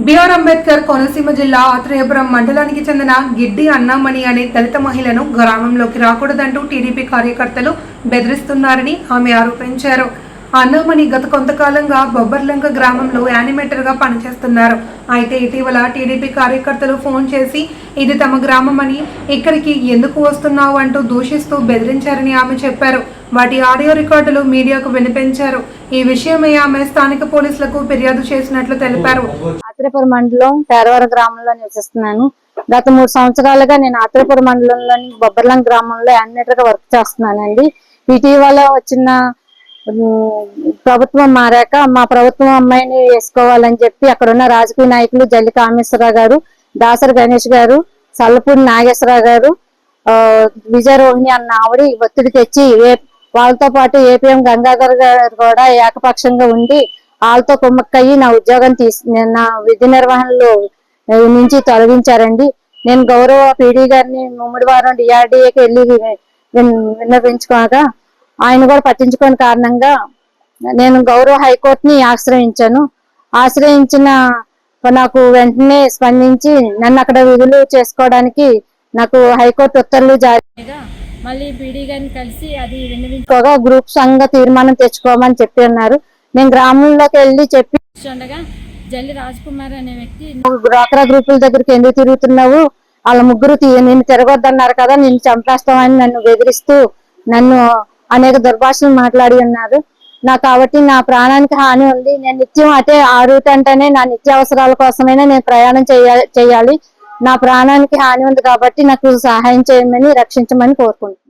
BR Ambedkar Konaseema జిల్లా ఆత్రేయపురం మండలానికి చెందిన గిడ్డి అన్నామణి అనే దళిత మహిళను గ్రామంలోకి రాకూడదంటూ టీడీపీ కార్యకర్తలు బెదిరిస్తున్నారని ఆమె ఆరోపించారు. అన్నామణి గత కొంతకాలంగా బొబ్బర్లంక గ్రామంలో యానిమేటర్గా పనిచేస్తున్నారు. అయితే ఇటీవల టీడీపీ కార్యకర్తలు ఫోన్ చేసి ఇది తమ గ్రామమని, ఇక్కడికి ఎందుకు వస్తున్నావు అంటూ దూషిస్తూ బెదిరించారని ఆమె చెప్పారు. వాటి ఆడియో రికార్డులు మీడియాకు వినిపించారు. ఈ విషయమై ఆమె స్థానిక పోలీసులకు ఫిర్యాదు చేసినట్లు తెలిపారు. ఆత్రేయపురం మండలం పేరవరం గ్రామంలో నివసిస్తున్నాను. గత 3 సంవత్సరాలుగా నేను ఆత్రేయపురం మండలంలోని బొబ్బర్లంక గ్రామంలో యానిమేటర్ గా వర్క్ చేస్తున్నానండి. ఇటీవల వచ్చిన ప్రభుత్వం మారాక మా ప్రభుత్వం అమ్మాయిని వేసుకోవాలని చెప్పి అక్కడ ఉన్న రాజకీయ నాయకులు జల్లి కామేశ్వరరావు గారు, దాసరి గణేష్ గారు, సల్లపూడి నాగేశ్వరరావు గారు, విజయరోహిణి అన్న ఆవిడ ఒత్తిడి తెచ్చి వాళ్ళతో పాటు ఏపీఎం గంగాధర్ గారు కూడా ఏకపక్షంగా ఉండి వాళ్ళతో కుమ్మక్కయ్యి నా ఉద్యోగం నా విధి నిర్వహణలో నుంచి తొలగించారండి. నేను గౌరవ పీడీ గారిని ముమ్మడివారం డిఆర్డీఏకి వెళ్ళి విన్నవించుకోగా ఆయన కూడా పట్టించుకోని కారణంగా నేను గౌరవ హైకోర్టుని ఆశ్రయించిన నాకు వెంటనే స్పందించి నన్ను అక్కడ విధులు చేసుకోవడానికి నాకు హైకోర్టు ఉత్తర్వులు జారీగా మళ్ళీ పీడీ గారిని కలిసి అది విన్నవించుకోగా గ్రూప్ సంఘ తీర్మానం తెచ్చుకోమని చెప్పి ఉన్నారు. నేను గ్రామంలోకి వెళ్ళి చెప్పి ఉండగా జల్లి రాజ్కుమార్ అనే వ్యక్తి డ్వాక్రా గ్రూపుల దగ్గరికి ఎందుకు తిరుగుతున్నావు, వాళ్ళ ముగ్గురు నిన్ను తిరగొద్దన్నారు కదా, నిన్ను చంపేస్తామని నన్ను బెదిరిస్తూ నన్ను అనేక దుర్భాషలు మాట్లాడి ఉన్నారు. కాబట్టి నా ప్రాణానికి హాని ఉంది. నేను నిత్యం ఆ రూట్ అంటేనే నా నిత్యావసరాల కోసమైనా నేను ప్రయాణం చేయాలి. నా ప్రాణానికి హాని ఉంది కాబట్టి నాకు సహాయం చేయమని రక్షించమని కోరుకుంటున్నాను.